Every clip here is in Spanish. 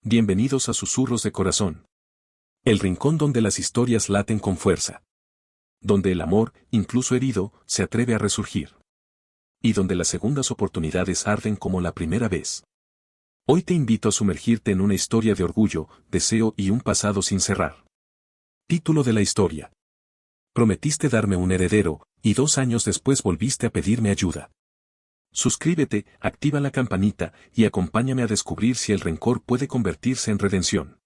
Bienvenidos a Susurros de Corazón. El rincón donde las historias laten con fuerza. Donde el amor, incluso herido, se atreve a resurgir. Y donde las segundas oportunidades arden como la primera vez. Hoy te invito a sumergirte en una historia de orgullo, deseo y un pasado sin cerrar. Título de la historia. Prometiste darme un heredero, y 2 años después volviste a pedirme ayuda. Suscríbete, activa la campanita y acompáñame a descubrir si el rencor puede convertirse en redención.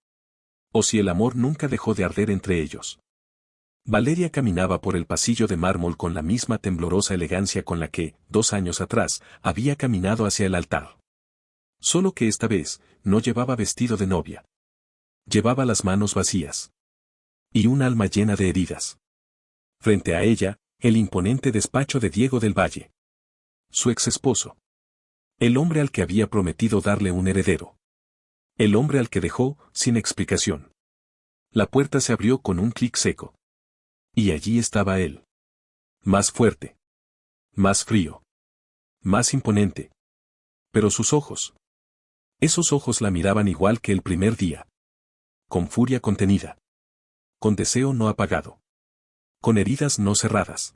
O si el amor nunca dejó de arder entre ellos. Valeria caminaba por el pasillo de mármol con la misma temblorosa elegancia con la que, 2 años atrás, había caminado hacia el altar. Solo que esta vez, no llevaba vestido de novia. Llevaba las manos vacías. Y un alma llena de heridas. Frente a ella, el imponente despacho de Diego del Valle. Su ex esposo. El hombre al que había prometido darle un heredero. El hombre al que dejó, sin explicación. La puerta se abrió con un clic seco. Y allí estaba él. Más fuerte. Más frío. Más imponente. Pero sus ojos. Esos ojos la miraban igual que el primer día. Con furia contenida. Con deseo no apagado. Con heridas no cerradas.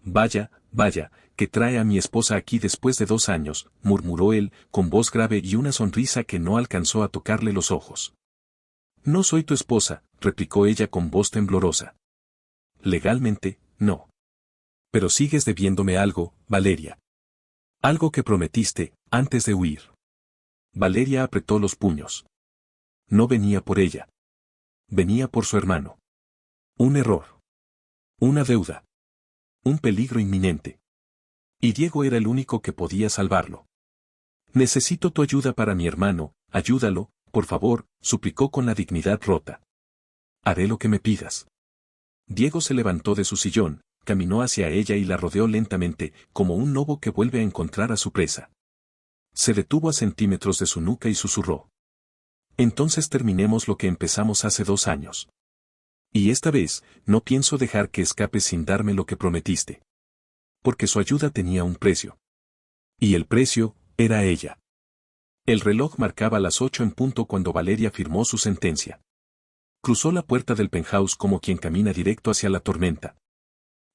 Vaya, vaya, que trae a mi esposa aquí después de 2 años, murmuró él, con voz grave y una sonrisa que no alcanzó a tocarle los ojos. No soy tu esposa, replicó ella con voz temblorosa. Legalmente, no. Pero sigues debiéndome algo, Valeria. Algo que prometiste, antes de huir. Valeria apretó los puños. No venía por ella. Venía por su hermano. Un error. Una deuda. Un peligro inminente. Y Diego era el único que podía salvarlo. Necesito tu ayuda para mi hermano, ayúdalo, por favor, suplicó con la dignidad rota. Haré lo que me pidas. Diego se levantó de su sillón, caminó hacia ella y la rodeó lentamente, como un lobo que vuelve a encontrar a su presa. Se detuvo a centímetros de su nuca y susurró. Entonces terminemos lo que empezamos hace 2 años. Y esta vez, no pienso dejar que escapes sin darme lo que prometiste. Porque su ayuda tenía un precio. Y el precio, era ella. El reloj marcaba las 8 en punto cuando Valeria firmó su sentencia. Cruzó la puerta del penthouse como quien camina directo hacia la tormenta.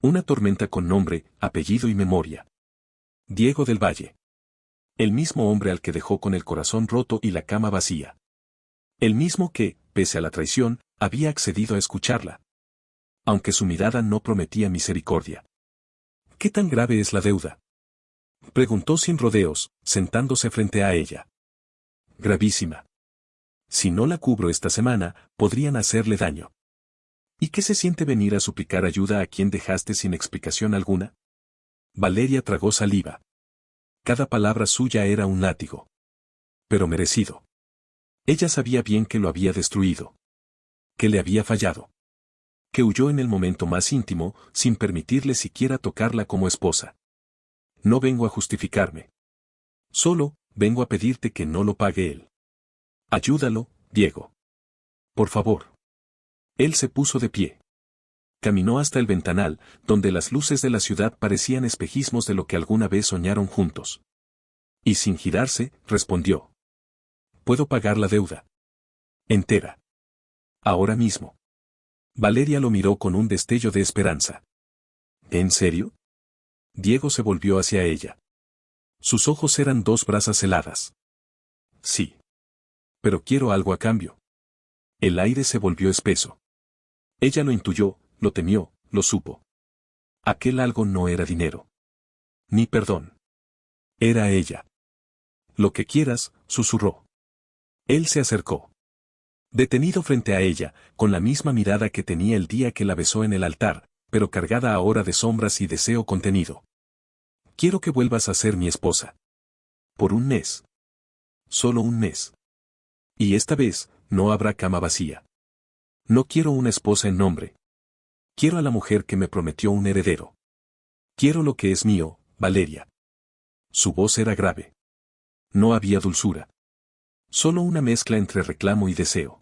Una tormenta con nombre, apellido y memoria. Diego del Valle. El mismo hombre al que dejó con el corazón roto y la cama vacía. El mismo que, pese a la traición, había accedido a escucharla. Aunque su mirada no prometía misericordia. ¿Qué tan grave es la deuda? Preguntó sin rodeos, sentándose frente a ella. Gravísima. Si no la cubro esta semana, podrían hacerle daño. ¿Y qué se siente venir a suplicar ayuda a quien dejaste sin explicación alguna? Valeria tragó saliva. Cada palabra suya era un látigo. Pero merecido. Ella sabía bien que lo había destruido. Que le había fallado. Que huyó en el momento más íntimo, sin permitirle siquiera tocarla como esposa. No vengo a justificarme. Solo, vengo a pedirte que no lo pague él. Ayúdalo, Diego. Por favor. Él se puso de pie. Caminó hasta el ventanal, donde las luces de la ciudad parecían espejismos de lo que alguna vez soñaron juntos. Y sin girarse, respondió. Puedo pagar la deuda. Entera. Ahora mismo. Valeria lo miró con un destello de esperanza. ¿En serio? Diego se volvió hacia ella. Sus ojos eran 2 brasas heladas. Sí. Pero quiero algo a cambio. El aire se volvió espeso. Ella lo intuyó, lo temió, lo supo. Aquel algo no era dinero. Ni perdón. Era ella. Lo que quieras, susurró. Él se acercó. Detenido frente a ella, con la misma mirada que tenía el día que la besó en el altar, pero cargada ahora de sombras y deseo contenido. Quiero que vuelvas a ser mi esposa. Por 1 mes. Solo 1 mes. Y esta vez, no habrá cama vacía. No quiero una esposa en nombre. Quiero a la mujer que me prometió un heredero. Quiero lo que es mío, Valeria. Su voz era grave. No había dulzura. Solo una mezcla entre reclamo y deseo.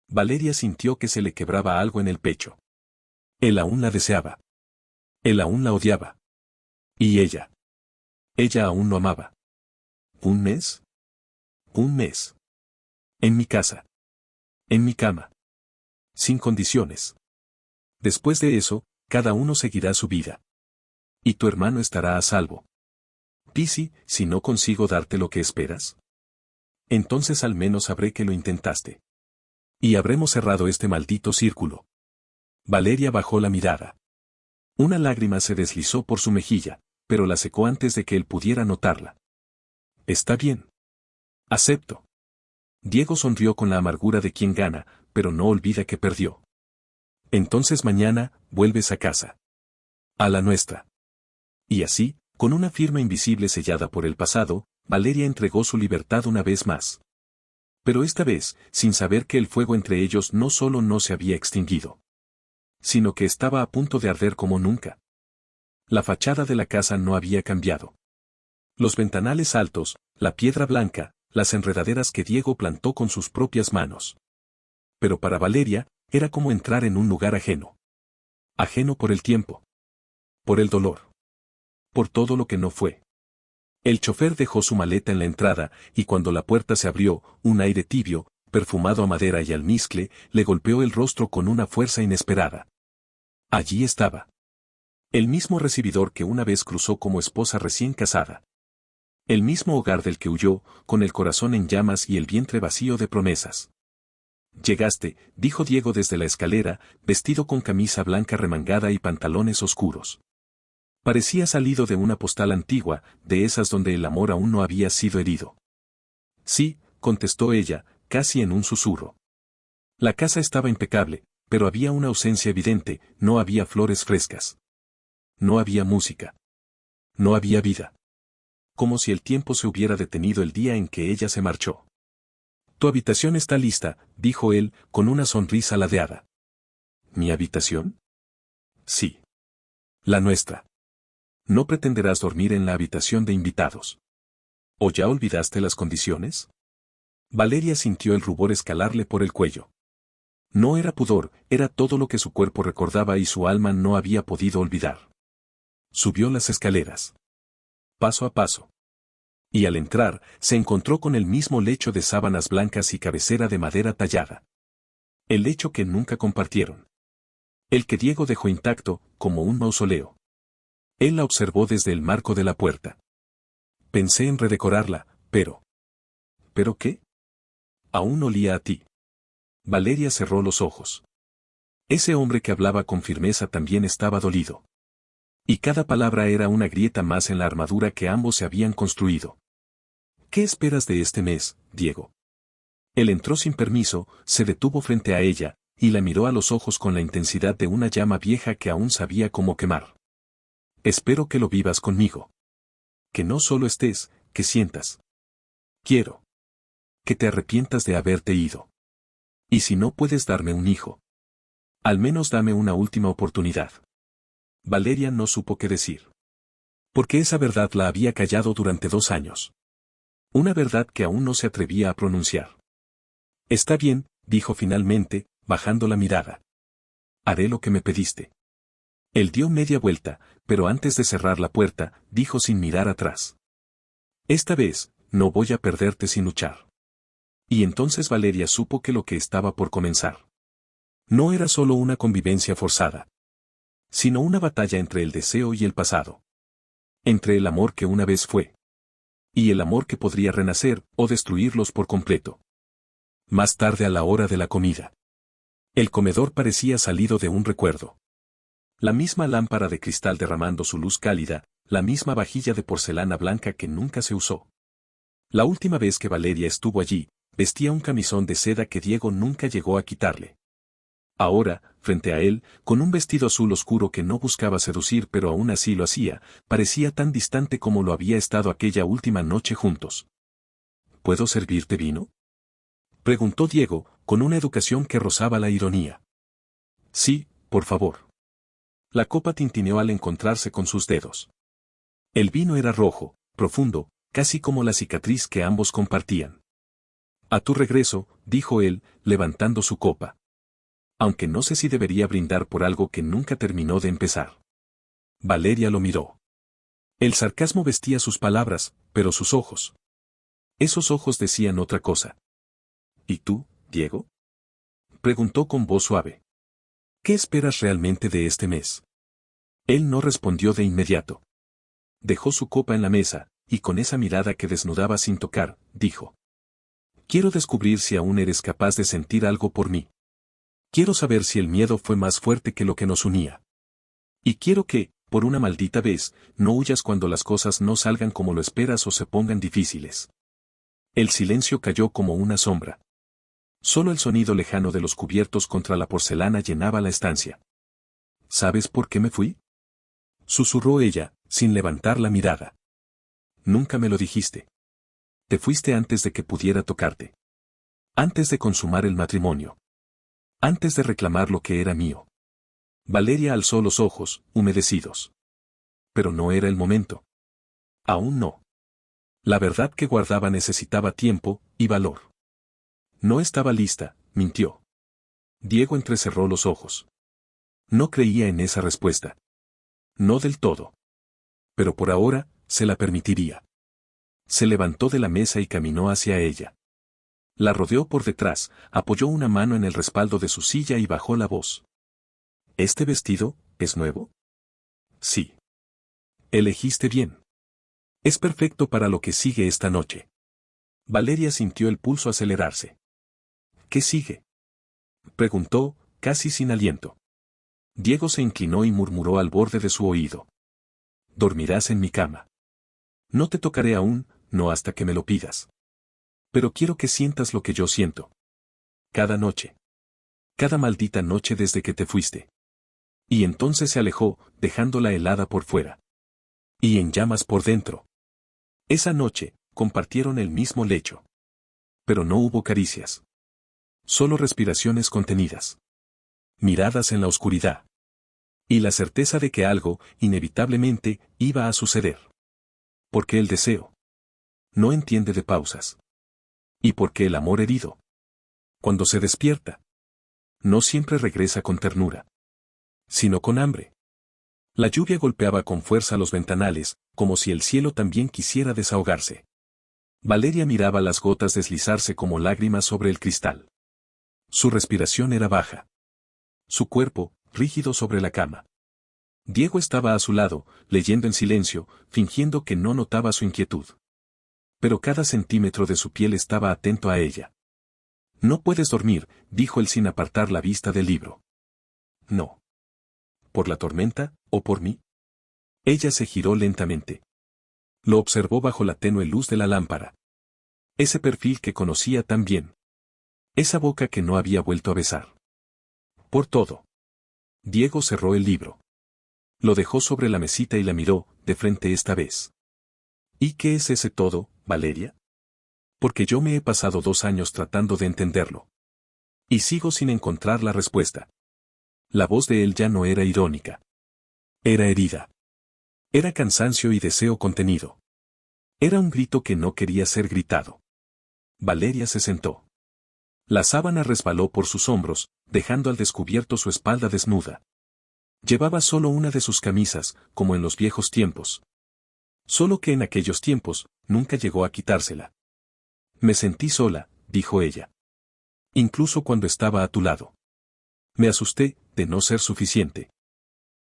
Valeria sintió que se le quebraba algo en el pecho. Él aún la deseaba. Él aún la odiaba. Y ella. Ella aún lo amaba. ¿1 mes? 1 mes. En mi casa. En mi cama. Sin condiciones. Después de eso, cada uno seguirá su vida. Y tu hermano estará a salvo. Pisi, si no consigo darte lo que esperas, entonces al menos sabré que lo intentaste. Y habremos cerrado este maldito círculo. Valeria bajó la mirada. Una lágrima se deslizó por su mejilla, pero la secó antes de que él pudiera notarla. Está bien. Acepto. Diego sonrió con la amargura de quien gana, pero no olvida que perdió. Entonces mañana, vuelves a casa. A la nuestra. Y así, con una firma invisible sellada por el pasado, Valeria entregó su libertad una vez más. Pero esta vez, sin saber que el fuego entre ellos no solo no se había extinguido, sino que estaba a punto de arder como nunca. La fachada de la casa no había cambiado. Los ventanales altos, la piedra blanca, las enredaderas que Diego plantó con sus propias manos. Pero para Valeria, era como entrar en un lugar ajeno. Ajeno por el tiempo. Por el dolor. Por todo lo que no fue. El chofer dejó su maleta en la entrada, y cuando la puerta se abrió, un aire tibio, perfumado a madera y almizcle, le golpeó el rostro con una fuerza inesperada. Allí estaba. El mismo recibidor que una vez cruzó como esposa recién casada. El mismo hogar del que huyó, con el corazón en llamas y el vientre vacío de promesas. Llegaste, dijo Diego desde la escalera, vestido con camisa blanca remangada y pantalones oscuros. Parecía salido de una postal antigua, de esas donde el amor aún no había sido herido. Sí, contestó ella, casi en un susurro. La casa estaba impecable, pero había una ausencia evidente, no había flores frescas. No había música. No había vida. Como si el tiempo se hubiera detenido el día en que ella se marchó. Tu habitación está lista, dijo él, con una sonrisa ladeada. ¿Mi habitación? Sí. La nuestra. No pretenderás dormir en la habitación de invitados. ¿O ya olvidaste las condiciones? Valeria sintió el rubor escalarle por el cuello. No era pudor, era todo lo que su cuerpo recordaba y su alma no había podido olvidar. Subió las escaleras. Paso a paso. Y al entrar, se encontró con el mismo lecho de sábanas blancas y cabecera de madera tallada. El lecho que nunca compartieron. El que Diego dejó intacto, como un mausoleo. Él la observó desde el marco de la puerta. Pensé en redecorarla, pero... ¿Pero qué? Aún olía a ti. Valeria cerró los ojos. Ese hombre que hablaba con firmeza también estaba dolido. Y cada palabra era una grieta más en la armadura que ambos se habían construido. ¿Qué esperas de este mes, Diego? Él entró sin permiso, se detuvo frente a ella, y la miró a los ojos con la intensidad de una llama vieja que aún sabía cómo quemar. Espero que lo vivas conmigo. Que no solo estés, que sientas. Quiero. Que te arrepientas de haberte ido. Y si no puedes darme un hijo, al menos dame una última oportunidad. Valeria no supo qué decir. Porque esa verdad la había callado durante 2 años. Una verdad que aún no se atrevía a pronunciar. Está bien, dijo finalmente, bajando la mirada. Haré lo que me pediste. Él dio media vuelta, pero antes de cerrar la puerta, dijo sin mirar atrás. Esta vez, no voy a perderte sin luchar. Y entonces Valeria supo que lo que estaba por comenzar no era solo una convivencia forzada, sino una batalla entre el deseo y el pasado. Entre el amor que una vez fue y el amor que podría renacer o destruirlos por completo. Más tarde a la hora de la comida. El comedor parecía salido de un recuerdo. La misma lámpara de cristal derramando su luz cálida, la misma vajilla de porcelana blanca que nunca se usó. La última vez que Valeria estuvo allí, vestía un camisón de seda que Diego nunca llegó a quitarle. Ahora, frente a él, con un vestido azul oscuro que no buscaba seducir pero aún así lo hacía, parecía tan distante como lo había estado aquella última noche juntos. ¿Puedo servirte vino? Preguntó Diego, con una educación que rozaba la ironía. Sí, por favor. La copa tintineó al encontrarse con sus dedos. El vino era rojo, profundo, casi como la cicatriz que ambos compartían. A tu regreso, dijo él, levantando su copa. Aunque no sé si debería brindar por algo que nunca terminó de empezar. Valeria lo miró. El sarcasmo vestía sus palabras, pero sus ojos. Esos ojos decían otra cosa. ¿Y tú, Diego? Preguntó con voz suave. ¿Qué esperas realmente de este mes? Él no respondió de inmediato. Dejó su copa en la mesa, y con esa mirada que desnudaba sin tocar, dijo. Quiero descubrir si aún eres capaz de sentir algo por mí. Quiero saber si el miedo fue más fuerte que lo que nos unía. Y quiero que, por una maldita vez, no huyas cuando las cosas no salgan como lo esperas o se pongan difíciles. El silencio cayó como una sombra. Solo el sonido lejano de los cubiertos contra la porcelana llenaba la estancia. ¿Sabes por qué me fui? Susurró ella, sin levantar la mirada. Nunca me lo dijiste. Te fuiste antes de que pudiera tocarte. Antes de consumar el matrimonio. Antes de reclamar lo que era mío. Valeria alzó los ojos, humedecidos. Pero no era el momento. Aún no. La verdad que guardaba necesitaba tiempo y valor. No estaba lista, mintió. Diego entrecerró los ojos. No creía en esa respuesta. No del todo. Pero por ahora, se la permitiría. Se levantó de la mesa y caminó hacia ella. La rodeó por detrás, apoyó una mano en el respaldo de su silla y bajó la voz. ¿Este vestido es nuevo? Sí. Elegiste bien. Es perfecto para lo que sigue esta noche. Valeria sintió el pulso acelerarse. ¿Qué sigue? Preguntó, casi sin aliento. Diego se inclinó y murmuró al borde de su oído. Dormirás en mi cama. No te tocaré aún, no hasta que me lo pidas. Pero quiero que sientas lo que yo siento. Cada noche. Cada maldita noche desde que te fuiste. Y entonces se alejó, dejándola helada por fuera. Y en llamas por dentro. Esa noche, compartieron el mismo lecho. Pero no hubo caricias. Solo respiraciones contenidas. Miradas en la oscuridad. Y la certeza de que algo, inevitablemente, iba a suceder. Porque el deseo no entiende de pausas. Y porque el amor herido, cuando se despierta, no siempre regresa con ternura, sino con hambre. La lluvia golpeaba con fuerza los ventanales, como si el cielo también quisiera desahogarse. Valeria miraba las gotas deslizarse como lágrimas sobre el cristal. Su respiración era baja. Su cuerpo, rígido sobre la cama. Diego estaba a su lado, leyendo en silencio, fingiendo que no notaba su inquietud. Pero cada centímetro de su piel estaba atento a ella. No puedes dormir, dijo él sin apartar la vista del libro. No. ¿Por la tormenta, o por mí? Ella se giró lentamente. Lo observó bajo la tenue luz de la lámpara. Ese perfil que conocía tan bien. Esa boca que no había vuelto a besar. Por todo. Diego cerró el libro. Lo dejó sobre la mesita y la miró, de frente esta vez. ¿Y qué es ese todo, Valeria? Porque yo me he pasado 2 años tratando de entenderlo. Y sigo sin encontrar la respuesta. La voz de él ya no era irónica. Era herida. Era cansancio y deseo contenido. Era un grito que no quería ser gritado. Valeria se sentó. La sábana resbaló por sus hombros, dejando al descubierto su espalda desnuda. Llevaba solo una de sus camisas, como en los viejos tiempos. Solo que en aquellos tiempos, nunca llegó a quitársela. Me sentí sola, dijo ella. Incluso cuando estaba a tu lado. Me asusté, de no ser suficiente.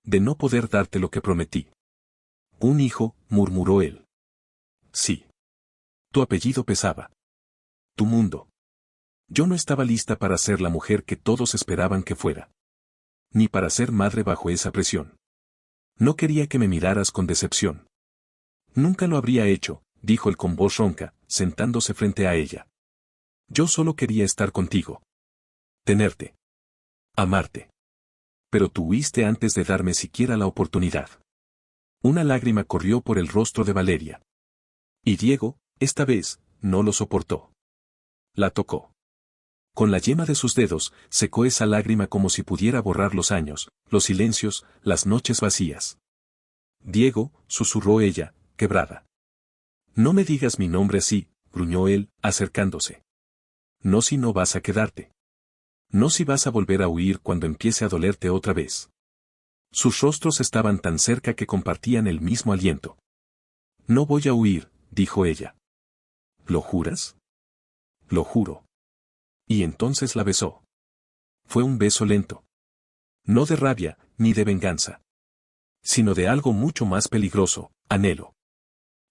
De no poder darte lo que prometí. Un hijo, murmuró él. Sí. Tu apellido pesaba. Tu mundo. Yo no estaba lista para ser la mujer que todos esperaban que fuera. Ni para ser madre bajo esa presión. No quería que me miraras con decepción. Nunca lo habría hecho, dijo él con voz ronca, sentándose frente a ella. Yo solo quería estar contigo. Tenerte. Amarte. Pero tú huiste antes de darme siquiera la oportunidad. Una lágrima corrió por el rostro de Valeria. Y Diego, esta vez, no lo soportó. La tocó. Con la yema de sus dedos, secó esa lágrima como si pudiera borrar los años, los silencios, las noches vacías. Diego, susurró ella, quebrada. No me digas mi nombre así, gruñó él, acercándose. No si no vas a quedarte. No si vas a volver a huir cuando empiece a dolerte otra vez. Sus rostros estaban tan cerca que compartían el mismo aliento. No voy a huir, dijo ella. ¿Lo juras? Lo juro. Y entonces la besó. Fue un beso lento. No de rabia, ni de venganza. Sino de algo mucho más peligroso, anhelo.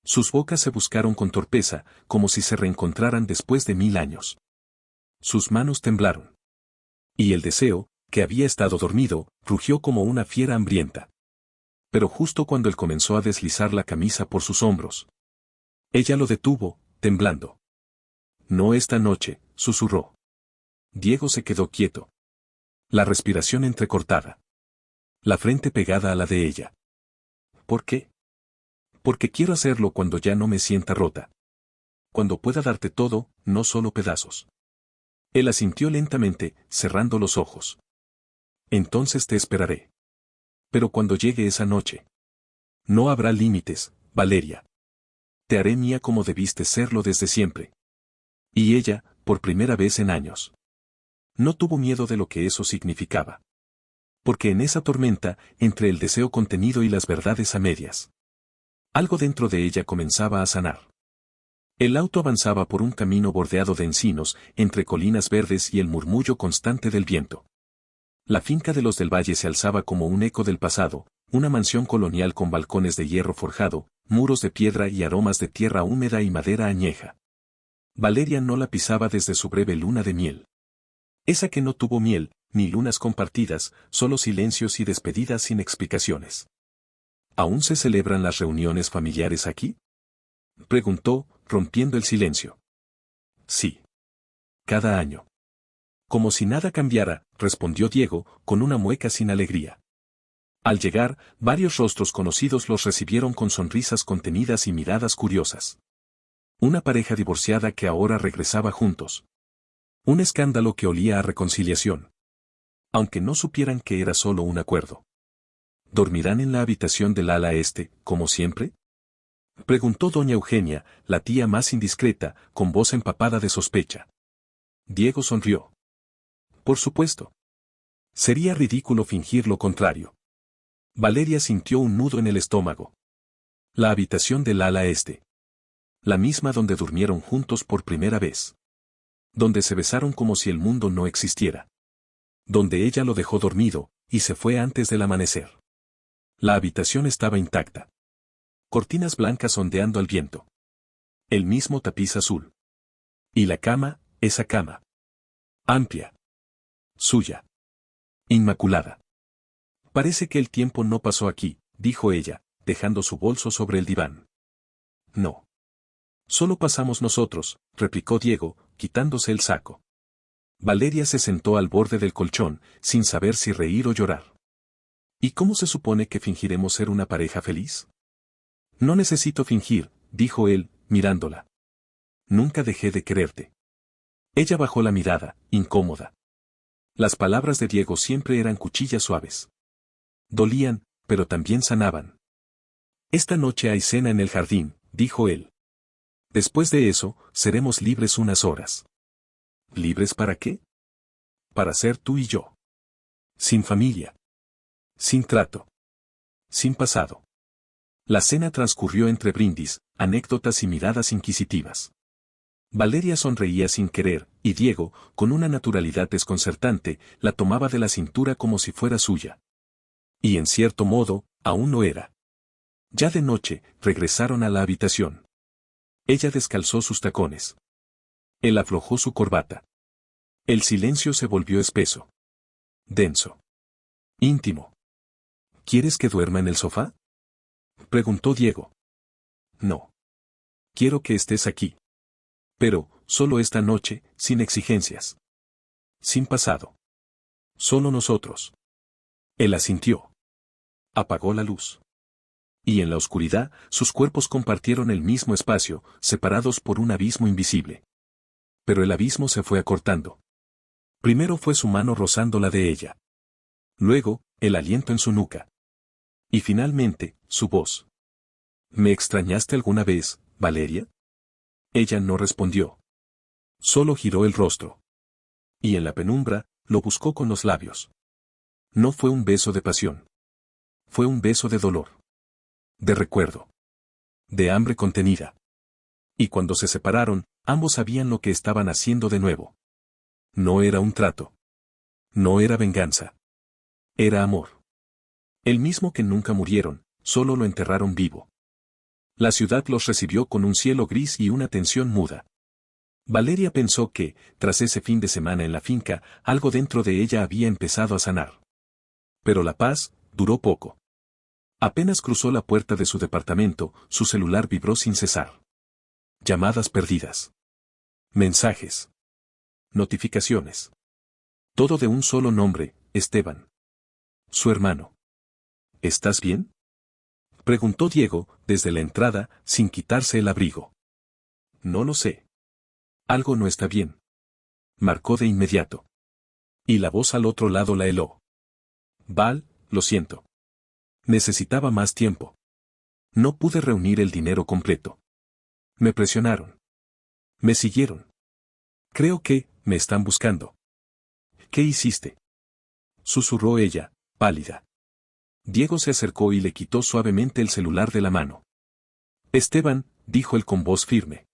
Sus bocas se buscaron con torpeza, como si se reencontraran después de 1000 años. Sus manos temblaron. Y el deseo, que había estado dormido, rugió como una fiera hambrienta. Pero justo cuando él comenzó a deslizar la camisa por sus hombros, ella lo detuvo, temblando. No esta noche, susurró. Diego se quedó quieto. La respiración entrecortada. La frente pegada a la de ella. ¿Por qué? Porque quiero hacerlo cuando ya no me sienta rota. Cuando pueda darte todo, no solo pedazos. Él asintió lentamente, cerrando los ojos. Entonces te esperaré. Pero cuando llegue esa noche, no habrá límites, Valeria. Te haré mía como debiste serlo desde siempre. Y ella, por primera vez en años, no tuvo miedo de lo que eso significaba. Porque en esa tormenta, entre el deseo contenido y las verdades a medias, algo dentro de ella comenzaba a sanar. El auto avanzaba por un camino bordeado de encinos, entre colinas verdes y el murmullo constante del viento. La finca de los del Valle se alzaba como un eco del pasado, una mansión colonial con balcones de hierro forjado, muros de piedra y aromas de tierra húmeda y madera añeja. Valeria no la pisaba desde su breve luna de miel. Esa que no tuvo miel, ni lunas compartidas, solo silencios y despedidas sin explicaciones. ¿Aún se celebran las reuniones familiares aquí?, preguntó, rompiendo el silencio. Sí. Cada año. Como si nada cambiara, respondió Diego, con una mueca sin alegría. Al llegar, varios rostros conocidos los recibieron con sonrisas contenidas y miradas curiosas. Una pareja divorciada que ahora regresaba juntos. Un escándalo que olía a reconciliación. Aunque no supieran que era solo un acuerdo. ¿Dormirán en la habitación del ala este, como siempre?, preguntó doña Eugenia, la tía más indiscreta, con voz empapada de sospecha. Diego sonrió. Por supuesto. Sería ridículo fingir lo contrario. Valeria sintió un nudo en el estómago. La habitación del ala este. La misma donde durmieron juntos por primera vez. Donde se besaron como si el mundo no existiera. Donde ella lo dejó dormido, y se fue antes del amanecer. La habitación estaba intacta. Cortinas blancas ondeando al viento. El mismo tapiz azul. Y la cama, esa cama. Amplia. Suya. Inmaculada. Parece que el tiempo no pasó aquí, dijo ella, dejando su bolso sobre el diván. No. Solo pasamos nosotros, replicó Diego, quitándose el saco. Valeria se sentó al borde del colchón, sin saber si reír o llorar. ¿Y cómo se supone que fingiremos ser una pareja feliz? No necesito fingir, dijo él, mirándola. Nunca dejé de quererte. Ella bajó la mirada, incómoda. Las palabras de Diego siempre eran cuchillas suaves. Dolían, pero también sanaban. Esta noche hay cena en el jardín, dijo él. Después de eso, seremos libres unas horas. ¿Libres para qué? Para ser tú y yo. Sin familia. Sin trato. Sin pasado. La cena transcurrió entre brindis, anécdotas y miradas inquisitivas. Valeria sonreía sin querer, y Diego, con una naturalidad desconcertante, la tomaba de la cintura como si fuera suya. Y en cierto modo, aún lo era. Ya de noche, regresaron a la habitación. Ella descalzó sus tacones. Él aflojó su corbata. El silencio se volvió espeso. Denso. Íntimo. ¿Quieres que duerma en el sofá?, preguntó Diego. No. Quiero que estés aquí. Pero, solo esta noche, sin exigencias. Sin pasado. Solo nosotros. Él asintió. Apagó la luz. Y en la oscuridad, sus cuerpos compartieron el mismo espacio, separados por un abismo invisible. Pero el abismo se fue acortando. Primero fue su mano rozando la de ella. Luego, el aliento en su nuca. Y finalmente, su voz. ¿Me extrañaste alguna vez, Valeria? Ella no respondió. Solo giró el rostro. Y en la penumbra, lo buscó con los labios. No fue un beso de pasión. Fue un beso de dolor. De recuerdo. De hambre contenida. Y cuando se separaron, ambos sabían lo que estaban haciendo de nuevo. No era un trato. No era venganza. Era amor. El mismo que nunca murieron, solo lo enterraron vivo. La ciudad los recibió con un cielo gris y una tensión muda. Valeria pensó que, tras ese fin de semana en la finca, algo dentro de ella había empezado a sanar. Pero la paz duró poco. Apenas cruzó la puerta de su departamento, su celular vibró sin cesar. Llamadas perdidas. Mensajes. Notificaciones. Todo de un solo nombre, Esteban. Su hermano. ¿Estás bien? Preguntó Diego, desde la entrada, sin quitarse el abrigo. No lo sé. Algo no está bien. Marcó de inmediato. Y la voz al otro lado la heló. Val, lo siento. Necesitaba más tiempo. No pude reunir el dinero completo. Me presionaron. Me siguieron. Creo que, me están buscando. ¿Qué hiciste? Susurró ella, pálida. Diego se acercó y le quitó suavemente el celular de la mano. Esteban, dijo él con voz firme.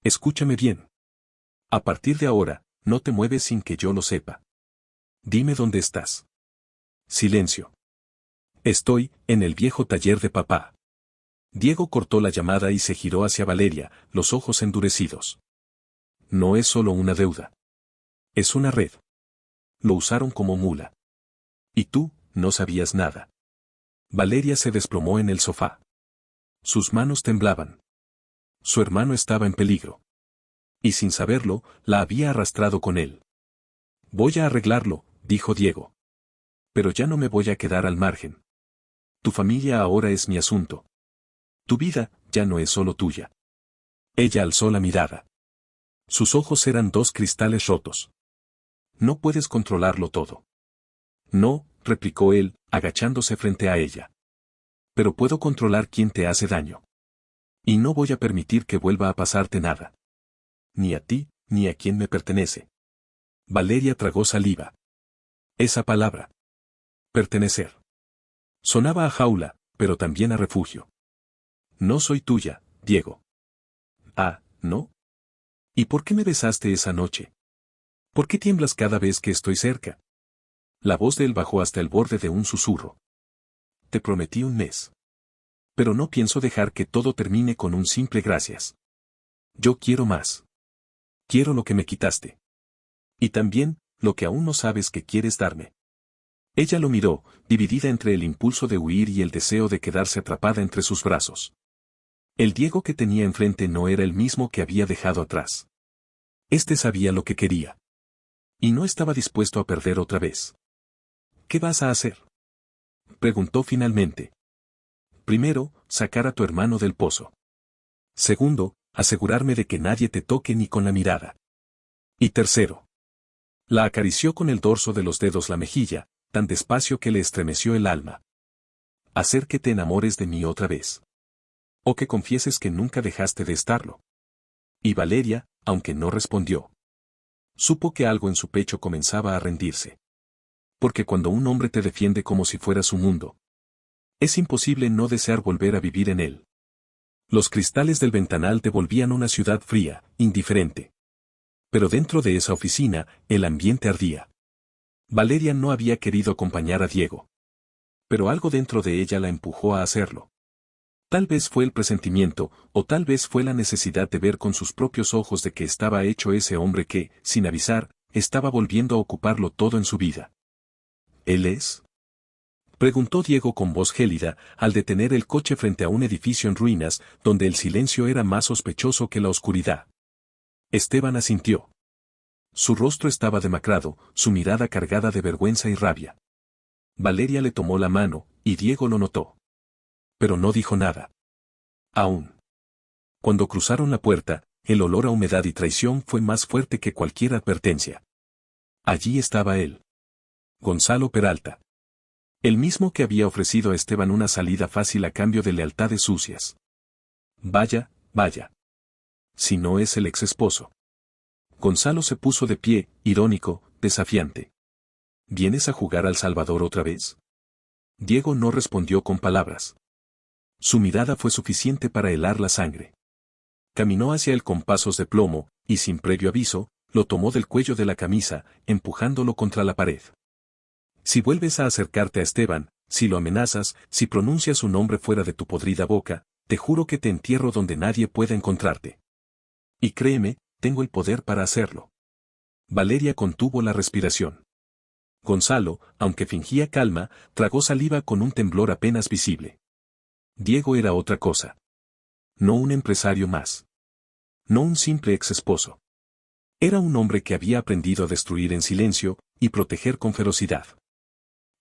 Escúchame bien. A partir de ahora, no te mueves sin que yo lo sepa. Dime dónde estás. Silencio. Estoy, en el viejo taller de papá. Diego cortó la llamada y se giró hacia Valeria, los ojos endurecidos. No es solo una deuda. Es una red. Lo usaron como mula. Y tú, no sabías nada. Valeria se desplomó en el sofá. Sus manos temblaban. Su hermano estaba en peligro. Y sin saberlo, la había arrastrado con él. Voy a arreglarlo, dijo Diego. Pero ya no me voy a quedar al margen. Tu familia ahora es mi asunto. Tu vida, ya no es solo tuya. Ella alzó la mirada. Sus ojos eran dos cristales rotos. No puedes controlarlo todo. No, replicó él, agachándose frente a ella. Pero puedo controlar quién te hace daño. Y no voy a permitir que vuelva a pasarte nada. Ni a ti, ni a quien me pertenece. Valeria tragó saliva. Esa palabra. Pertenecer. Sonaba a jaula, pero también a refugio. No soy tuya, Diego. Ah, ¿no? ¿Y por qué me besaste esa noche? ¿Por qué tiemblas cada vez que estoy cerca? La voz de él bajó hasta el borde de un susurro. Te prometí un mes. Pero no pienso dejar que todo termine con un simple gracias. Yo quiero más. Quiero lo que me quitaste. Y también, lo que aún no sabes que quieres darme. Ella lo miró, dividida entre el impulso de huir y el deseo de quedarse atrapada entre sus brazos. El Diego que tenía enfrente no era el mismo que había dejado atrás. Este sabía lo que quería. Y no estaba dispuesto a perder otra vez. ¿Qué vas a hacer? Preguntó finalmente. Primero, sacar a tu hermano del pozo. Segundo, asegurarme de que nadie te toque ni con la mirada. Y tercero. La acarició con el dorso de los dedos la mejilla, tan despacio que le estremeció el alma. Hacer que te enamores de mí otra vez. O que confieses que nunca dejaste de estarlo. Y Valeria, aunque no respondió, supo que algo en su pecho comenzaba a rendirse. Porque cuando un hombre te defiende como si fuera su mundo, es imposible no desear volver a vivir en él. Los cristales del ventanal devolvían una ciudad fría, indiferente. Pero dentro de esa oficina, el ambiente ardía. Valeria no había querido acompañar a Diego. Pero algo dentro de ella la empujó a hacerlo. Tal vez fue el presentimiento, o tal vez fue la necesidad de ver con sus propios ojos de que estaba hecho ese hombre que, sin avisar, estaba volviendo a ocuparlo todo en su vida. ¿Él es? Preguntó Diego con voz gélida, al detener el coche frente a un edificio en ruinas, donde el silencio era más sospechoso que la oscuridad. Esteban asintió. Su rostro estaba demacrado, su mirada cargada de vergüenza y rabia. Valeria le tomó la mano, y Diego lo notó. Pero no dijo nada. Aún. Cuando cruzaron la puerta, el olor a humedad y traición fue más fuerte que cualquier advertencia. Allí estaba él. Gonzalo Peralta. El mismo que había ofrecido a Esteban una salida fácil a cambio de lealtades sucias. Vaya, vaya. Si no es el ex esposo. Gonzalo se puso de pie, irónico, desafiante. ¿Vienes a jugar al Salvador otra vez? Diego no respondió con palabras. Su mirada fue suficiente para helar la sangre. Caminó hacia él con pasos de plomo, y sin previo aviso, lo tomó del cuello de la camisa, empujándolo contra la pared. Si vuelves a acercarte a Esteban, si lo amenazas, si pronuncias su nombre fuera de tu podrida boca, te juro que te entierro donde nadie pueda encontrarte. Y créeme, tengo el poder para hacerlo. Valeria contuvo la respiración. Gonzalo, aunque fingía calma, tragó saliva con un temblor apenas visible. Diego era otra cosa. No un empresario más. No un simple ex esposo. Era un hombre que había aprendido a destruir en silencio y proteger con ferocidad.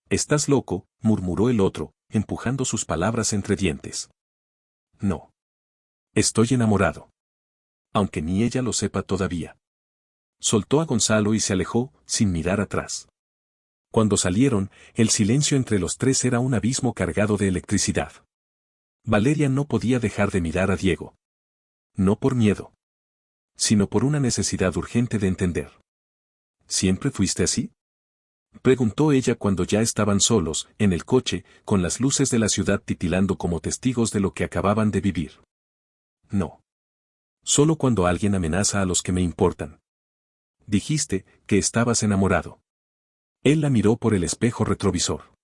«Estás loco», murmuró el otro, empujando sus palabras entre dientes. «No. Estoy enamorado. Aunque ni ella lo sepa todavía». Soltó a Gonzalo y se alejó, sin mirar atrás. Cuando salieron, el silencio entre los tres era un abismo cargado de electricidad. Valeria no podía dejar de mirar a Diego. No por miedo, sino por una necesidad urgente de entender. ¿Siempre fuiste así?, preguntó ella cuando ya estaban solos, en el coche, con las luces de la ciudad titilando como testigos de lo que acababan de vivir. No. Solo cuando alguien amenaza a los que me importan. Dijiste que estabas enamorado. Él la miró por el espejo retrovisor.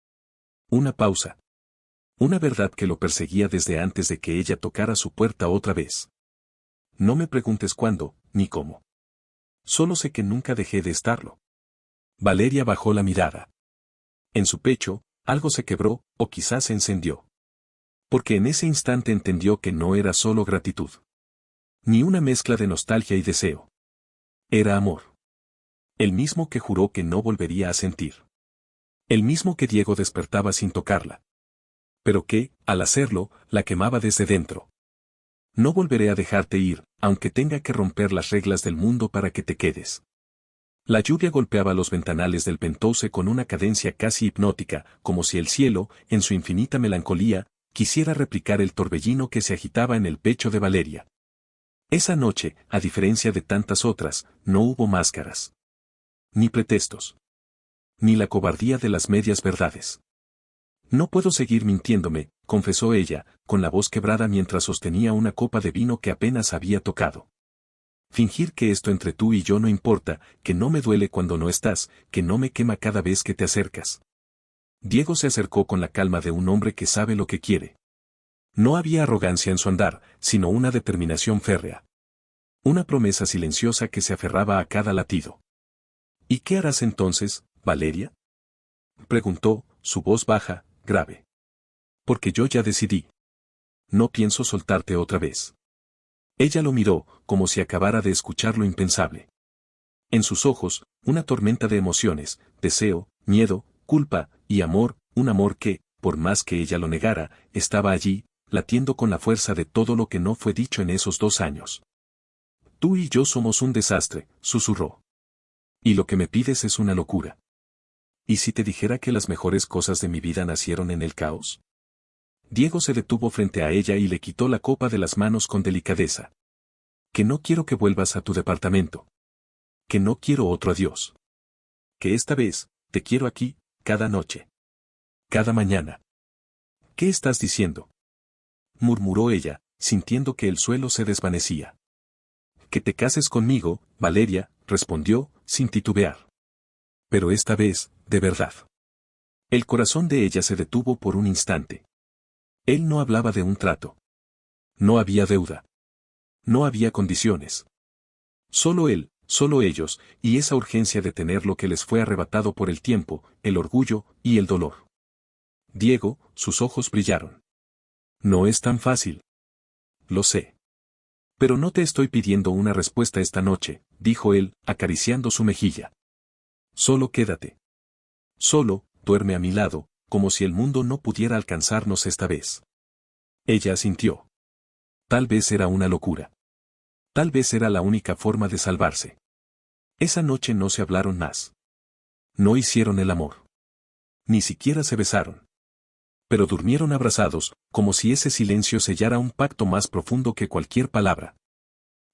Una pausa. Una verdad que lo perseguía desde antes de que ella tocara su puerta otra vez. No me preguntes cuándo, ni cómo. Solo sé que nunca dejé de estarlo. Valeria bajó la mirada. En su pecho, algo se quebró, o quizás se encendió. Porque en ese instante entendió que no era solo gratitud. Ni una mezcla de nostalgia y deseo. Era amor. El mismo que juró que no volvería a sentir. El mismo que Diego despertaba sin tocarla. Pero que, al hacerlo, la quemaba desde dentro. No volveré a dejarte ir, aunque tenga que romper las reglas del mundo para que te quedes. La lluvia golpeaba los ventanales del Penthouse con una cadencia casi hipnótica, como si el cielo, en su infinita melancolía, quisiera replicar el torbellino que se agitaba en el pecho de Valeria. Esa noche, a diferencia de tantas otras, no hubo máscaras. Ni pretextos. Ni la cobardía de las medias verdades. No puedo seguir mintiéndome, confesó ella, con la voz quebrada mientras sostenía una copa de vino que apenas había tocado. Fingir que esto entre tú y yo no importa, que no me duele cuando no estás, que no me quema cada vez que te acercas. Diego se acercó con la calma de un hombre que sabe lo que quiere. No había arrogancia en su andar, sino una determinación férrea. Una promesa silenciosa que se aferraba a cada latido. ¿Y qué harás entonces, Valeria?, preguntó, su voz baja, grave. Porque yo ya decidí. No pienso soltarte otra vez. Ella lo miró, como si acabara de escuchar lo impensable. En sus ojos, una tormenta de emociones, deseo, miedo, culpa, y amor, un amor que, por más que ella lo negara, estaba allí, latiendo con la fuerza de todo lo que no fue dicho en esos 2 años. Tú y yo somos un desastre, susurró. Y lo que me pides es una locura. ¿Y si te dijera que las mejores cosas de mi vida nacieron en el caos? Diego se detuvo frente a ella y le quitó la copa de las manos con delicadeza. Que no quiero que vuelvas a tu departamento. Que no quiero otro adiós. Que esta vez, te quiero aquí, cada noche. Cada mañana. ¿Qué estás diciendo?, murmuró ella, sintiendo que el suelo se desvanecía. Que te cases conmigo, Valeria, respondió, sin titubear. Pero esta vez, de verdad. El corazón de ella se detuvo por un instante. Él no hablaba de un trato. No había deuda. No había condiciones. Solo él, solo ellos, y esa urgencia de tener lo que les fue arrebatado por el tiempo, el orgullo y el dolor. Diego, sus ojos brillaron. No es tan fácil. Lo sé. Pero no te estoy pidiendo una respuesta esta noche, dijo él, acariciando su mejilla. Solo quédate. Solo, duerme a mi lado, como si el mundo no pudiera alcanzarnos esta vez. Ella asintió. Tal vez era una locura. Tal vez era la única forma de salvarse. Esa noche no se hablaron más. No hicieron el amor. Ni siquiera se besaron. Pero durmieron abrazados, como si ese silencio sellara un pacto más profundo que cualquier palabra.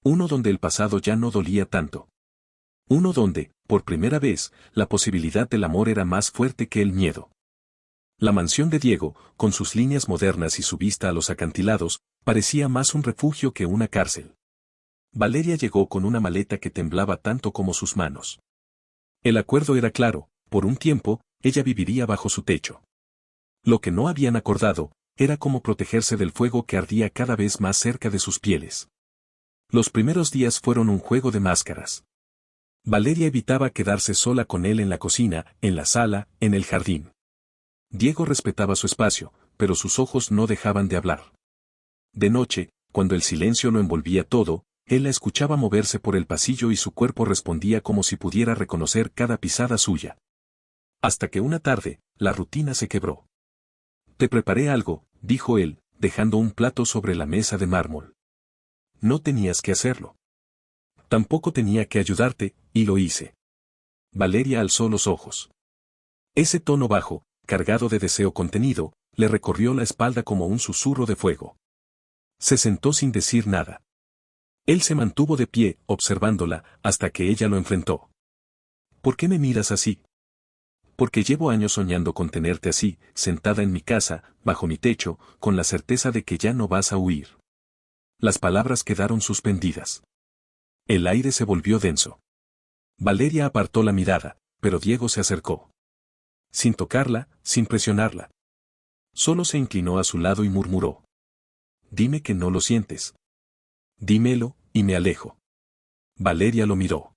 Uno donde el pasado ya no dolía tanto. Uno donde, por primera vez, la posibilidad del amor era más fuerte que el miedo. La mansión de Diego, con sus líneas modernas y su vista a los acantilados, parecía más un refugio que una cárcel. Valeria llegó con una maleta que temblaba tanto como sus manos. El acuerdo era claro, por un tiempo, ella viviría bajo su techo. Lo que no habían acordado, era cómo protegerse del fuego que ardía cada vez más cerca de sus pieles. Los primeros días fueron un juego de máscaras. Valeria evitaba quedarse sola con él en la cocina, en la sala, en el jardín. Diego respetaba su espacio, pero sus ojos no dejaban de hablar. De noche, cuando el silencio lo envolvía todo, él la escuchaba moverse por el pasillo y su cuerpo respondía como si pudiera reconocer cada pisada suya. Hasta que una tarde, la rutina se quebró. «Te preparé algo», dijo él, dejando un plato sobre la mesa de mármol. «No tenías que hacerlo. Tampoco tenía que ayudarte, y lo hice». Valeria alzó los ojos. Ese tono bajo, cargado de deseo contenido, le recorrió la espalda como un susurro de fuego. Se sentó sin decir nada. Él se mantuvo de pie, observándola, hasta que ella lo enfrentó. «¿Por qué me miras así?» «Porque llevo años soñando con tenerte así, sentada en mi casa, bajo mi techo, con la certeza de que ya no vas a huir». Las palabras quedaron suspendidas. El aire se volvió denso. Valeria apartó la mirada, pero Diego se acercó. Sin tocarla, sin presionarla. Solo se inclinó a su lado y murmuró: «Dime que no lo sientes». «Dímelo, y me alejo». Valeria lo miró.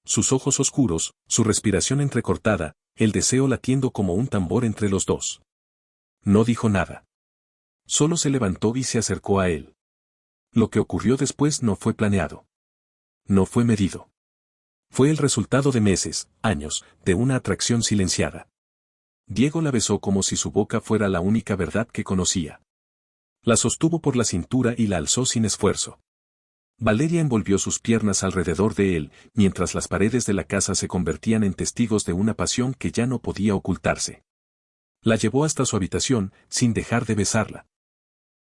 Sus ojos oscuros, su respiración entrecortada, el deseo latiendo como un tambor entre los dos. No dijo nada. Solo se levantó y se acercó a él. Lo que ocurrió después no fue planeado. No fue medido. Fue el resultado de meses, años, de una atracción silenciada. Diego la besó como si su boca fuera la única verdad que conocía. La sostuvo por la cintura y la alzó sin esfuerzo. Valeria envolvió sus piernas alrededor de él, mientras las paredes de la casa se convertían en testigos de una pasión que ya no podía ocultarse. La llevó hasta su habitación, sin dejar de besarla.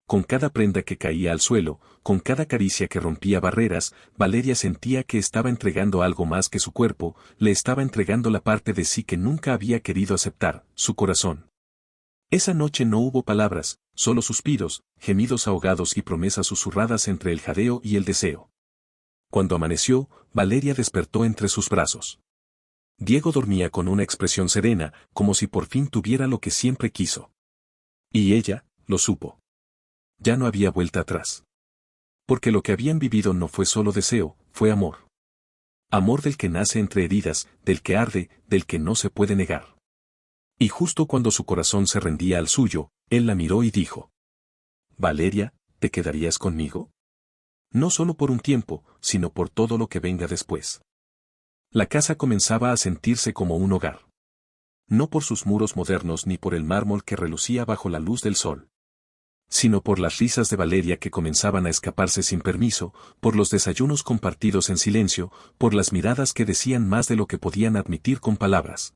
Con cada prenda que caía al suelo, con cada caricia que rompía barreras, Valeria sentía que estaba entregando algo más que su cuerpo, le estaba entregando la parte de sí que nunca había querido aceptar, su corazón. Esa noche no hubo palabras, solo suspiros, gemidos ahogados y promesas susurradas entre el jadeo y el deseo. Cuando amaneció, Valeria despertó entre sus brazos. Diego dormía con una expresión serena, como si por fin tuviera lo que siempre quiso. Y ella, lo supo. Ya no había vuelta atrás. Porque lo que habían vivido no fue solo deseo, fue amor. Amor del que nace entre heridas, del que arde, del que no se puede negar. Y justo cuando su corazón se rendía al suyo, él la miró y dijo: «Valeria, ¿te quedarías conmigo? No solo por un tiempo, sino por todo lo que venga después». La casa comenzaba a sentirse como un hogar. No por sus muros modernos ni por el mármol que relucía bajo la luz del sol, sino por las risas de Valeria que comenzaban a escaparse sin permiso, por los desayunos compartidos en silencio, por las miradas que decían más de lo que podían admitir con palabras.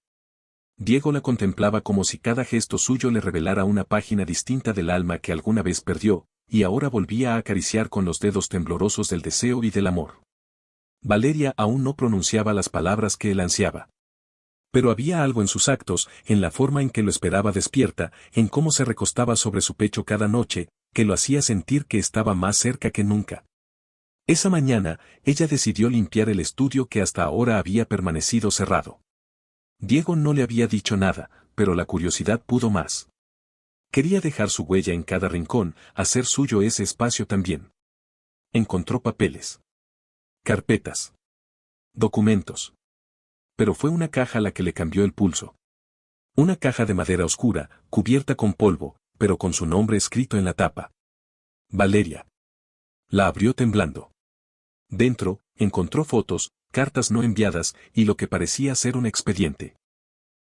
Diego la contemplaba como si cada gesto suyo le revelara una página distinta del alma que alguna vez perdió, y ahora volvía a acariciar con los dedos temblorosos del deseo y del amor. Valeria aún no pronunciaba las palabras que él ansiaba. Pero había algo en sus actos, en la forma en que lo esperaba despierta, en cómo se recostaba sobre su pecho cada noche, que lo hacía sentir que estaba más cerca que nunca. Esa mañana, ella decidió limpiar el estudio que hasta ahora había permanecido cerrado. Diego no le había dicho nada, pero la curiosidad pudo más. Quería dejar su huella en cada rincón, hacer suyo ese espacio también. Encontró papeles, carpetas, documentos. Pero fue una caja la que le cambió el pulso. Una caja de madera oscura, cubierta con polvo, pero con su nombre escrito en la tapa. Valeria. La abrió temblando. Dentro, encontró fotos, cartas no enviadas, y lo que parecía ser un expediente.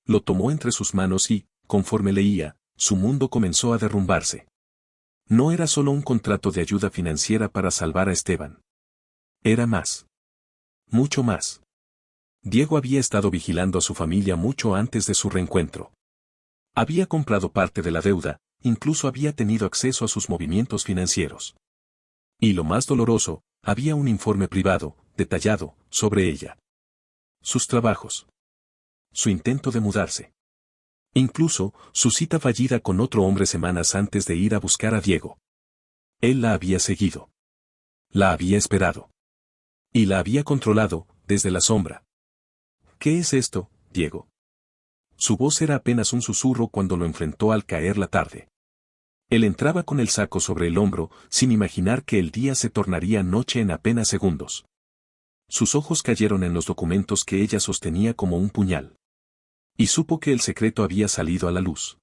Lo tomó entre sus manos y, conforme leía, su mundo comenzó a derrumbarse. No era solo un contrato de ayuda financiera para salvar a Esteban. Era más. Mucho más. Diego había estado vigilando a su familia mucho antes de su reencuentro. Había comprado parte de la deuda, incluso había tenido acceso a sus movimientos financieros. Y lo más doloroso, había un informe privado, detallado, sobre ella. Sus trabajos. Su intento de mudarse. Incluso, su cita fallida con otro hombre semanas antes de ir a buscar a Diego. Él la había seguido. La había esperado. Y la había controlado, desde la sombra. ¿Qué es esto, Diego? Su voz era apenas un susurro cuando lo enfrentó al caer la tarde. Él entraba con el saco sobre el hombro, sin imaginar que el día se tornaría noche en apenas segundos. Sus ojos cayeron en los documentos que ella sostenía como un puñal. Y supo que el secreto había salido a la luz.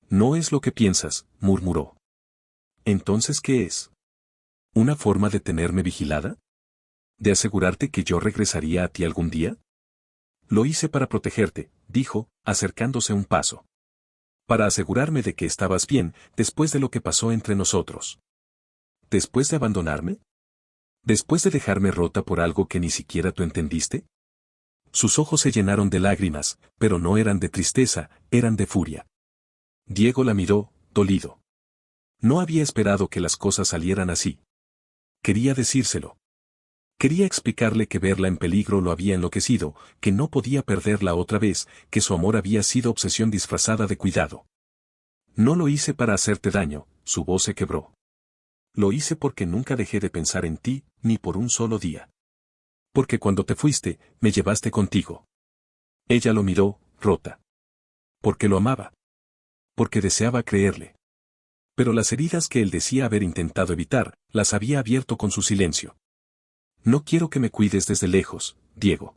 No es lo que piensas, murmuró. ¿Entonces qué es? ¿Una forma de tenerme vigilada? ¿De asegurarte que yo regresaría a ti algún día? Lo hice para protegerte, dijo, acercándose un paso. Para asegurarme de que estabas bien, después de lo que pasó entre nosotros. ¿Después de abandonarme? ¿Después de dejarme rota por algo que ni siquiera tú entendiste? Sus ojos se llenaron de lágrimas, pero no eran de tristeza, eran de furia. Diego la miró, dolido. No había esperado que las cosas salieran así. Quería decírselo. Quería explicarle que verla en peligro lo había enloquecido, que no podía perderla otra vez, que su amor había sido obsesión disfrazada de cuidado. No lo hice para hacerte daño, su voz se quebró. Lo hice porque nunca dejé de pensar en ti, ni por un solo día. Porque cuando te fuiste, me llevaste contigo. Ella lo miró, rota. Porque lo amaba. Porque deseaba creerle. Pero las heridas que él decía haber intentado evitar, las había abierto con su silencio. No quiero que me cuides desde lejos, Diego.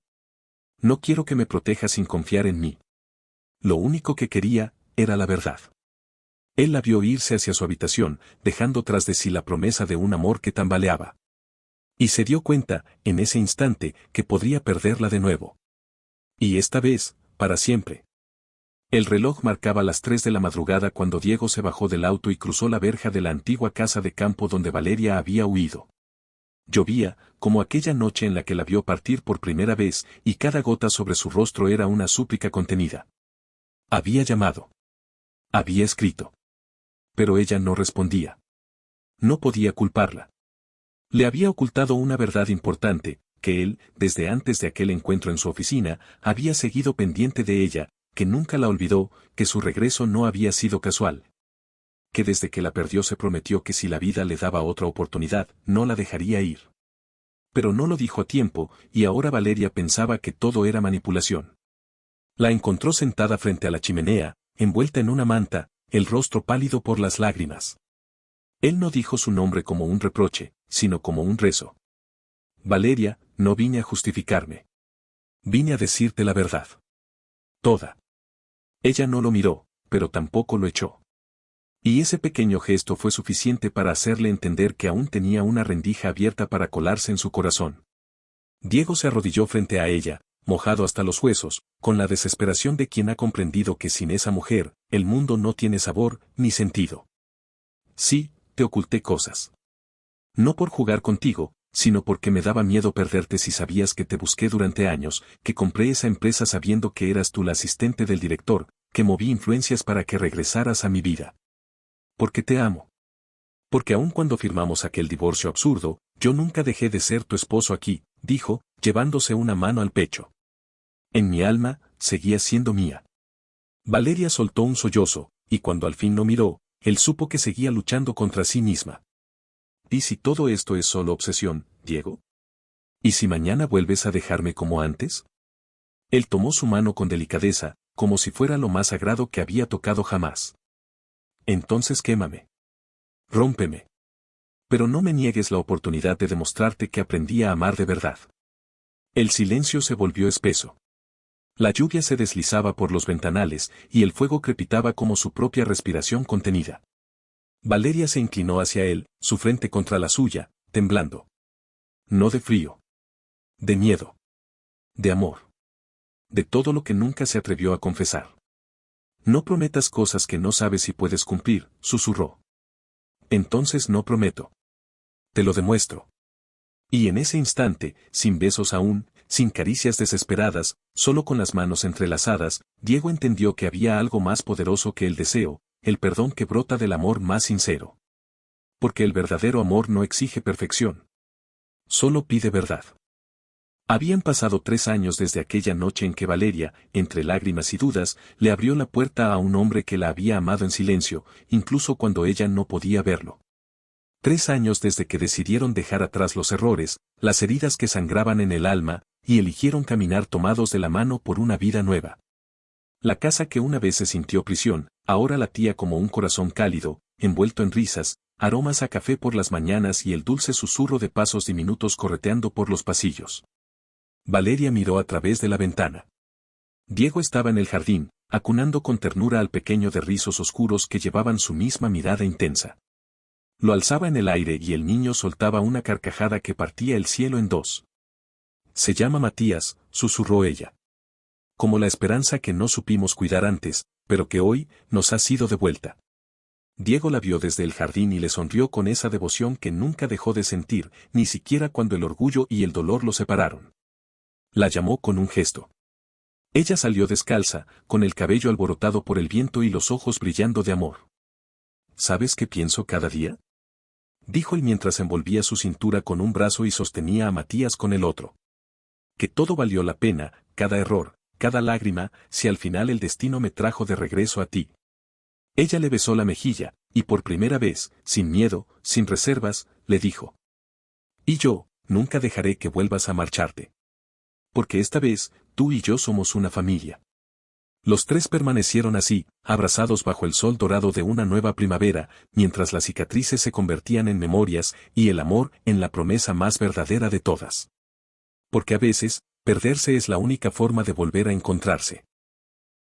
No quiero que me protejas sin confiar en mí. Lo único que quería, era la verdad. Él la vio irse hacia su habitación, dejando tras de sí la promesa de un amor que tambaleaba. Y se dio cuenta, en ese instante, que podría perderla de nuevo. Y esta vez, para siempre. El reloj marcaba las 3 de la madrugada cuando Diego se bajó del auto y cruzó la verja de la antigua casa de campo donde Valeria había huido. Llovía, como aquella noche en la que la vio partir por primera vez, y cada gota sobre su rostro era una súplica contenida. Había llamado. Había escrito. Pero ella no respondía. No podía culparla. Le había ocultado una verdad importante, que él, desde antes de aquel encuentro en su oficina, había seguido pendiente de ella, que nunca la olvidó, que su regreso no había sido casual. Que desde que la perdió se prometió que si la vida le daba otra oportunidad, no la dejaría ir. Pero no lo dijo a tiempo, y ahora Valeria pensaba que todo era manipulación. La encontró sentada frente a la chimenea, envuelta en una manta, el rostro pálido por las lágrimas. Él no dijo su nombre como un reproche, sino como un rezo. Valeria, no vine a justificarme. Vine a decirte la verdad. Toda. Ella no lo miró, pero tampoco lo echó. Y ese pequeño gesto fue suficiente para hacerle entender que aún tenía una rendija abierta para colarse en su corazón. Diego se arrodilló frente a ella, mojado hasta los huesos, con la desesperación de quien ha comprendido que sin esa mujer, el mundo no tiene sabor, ni sentido. Sí, te oculté cosas. No por jugar contigo, sino porque me daba miedo perderte si sabías que te busqué durante años, que compré esa empresa sabiendo que eras tú la asistente del director, que moví influencias para que regresaras a mi vida. Porque te amo. Porque aun cuando firmamos aquel divorcio absurdo, yo nunca dejé de ser tu esposo aquí, dijo, llevándose una mano al pecho. En mi alma, seguía siendo mía. Valeria soltó un sollozo, y cuando al fin lo miró, él supo que seguía luchando contra sí misma. ¿Y si todo esto es solo obsesión, Diego? ¿Y si mañana vuelves a dejarme como antes? Él tomó su mano con delicadeza, como si fuera lo más sagrado que había tocado jamás. Entonces quémame. Rómpeme. Pero no me niegues la oportunidad de demostrarte que aprendí a amar de verdad. El silencio se volvió espeso. La lluvia se deslizaba por los ventanales, y el fuego crepitaba como su propia respiración contenida. Valeria se inclinó hacia él, su frente contra la suya, temblando. No de frío. De miedo. De amor. De todo lo que nunca se atrevió a confesar. No prometas cosas que no sabes si puedes cumplir, susurró. Entonces no prometo. Te lo demuestro. Y en ese instante, sin besos aún, sin caricias desesperadas, solo con las manos entrelazadas, Diego entendió que había algo más poderoso que el deseo, el perdón que brota del amor más sincero. Porque el verdadero amor no exige perfección. Solo pide verdad. Habían pasado 3 años desde aquella noche en que Valeria, entre lágrimas y dudas, le abrió la puerta a un hombre que la había amado en silencio, incluso cuando ella no podía verlo. 3 años desde que decidieron dejar atrás los errores, las heridas que sangraban en el alma, y eligieron caminar tomados de la mano por una vida nueva. La casa que una vez se sintió prisión, ahora latía como un corazón cálido, envuelto en risas, aromas a café por las mañanas y el dulce susurro de pasos diminutos correteando por los pasillos. Valeria miró a través de la ventana. Diego estaba en el jardín, acunando con ternura al pequeño de rizos oscuros que llevaban su misma mirada intensa. Lo alzaba en el aire y el niño soltaba una carcajada que partía el cielo en dos. Se llama Matías, susurró ella. Como la esperanza que no supimos cuidar antes, pero que hoy nos ha sido devuelta. Diego la vio desde el jardín y le sonrió con esa devoción que nunca dejó de sentir, ni siquiera cuando el orgullo y el dolor lo separaron. La llamó con un gesto. Ella salió descalza, con el cabello alborotado por el viento y los ojos brillando de amor. ¿Sabes qué pienso cada día?, dijo él mientras envolvía su cintura con un brazo y sostenía a Matías con el otro. Que todo valió la pena, cada error, cada lágrima, si al final el destino me trajo de regreso a ti. Ella le besó la mejilla, y por primera vez, sin miedo, sin reservas, le dijo. Y yo, nunca dejaré que vuelvas a marcharte. Porque esta vez, tú y yo somos una familia. Los tres permanecieron así, abrazados bajo el sol dorado de una nueva primavera, mientras las cicatrices se convertían en memorias y el amor en la promesa más verdadera de todas. Porque a veces, perderse es la única forma de volver a encontrarse.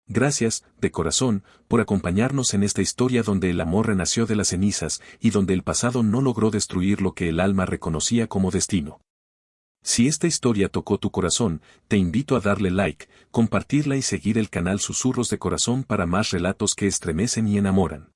Gracias, de corazón, por acompañarnos en esta historia donde el amor renació de las cenizas y donde el pasado no logró destruir lo que el alma reconocía como destino. Si esta historia tocó tu corazón, te invito a darle like, compartirla y seguir el canal Susurros de Corazón para más relatos que estremecen y enamoran.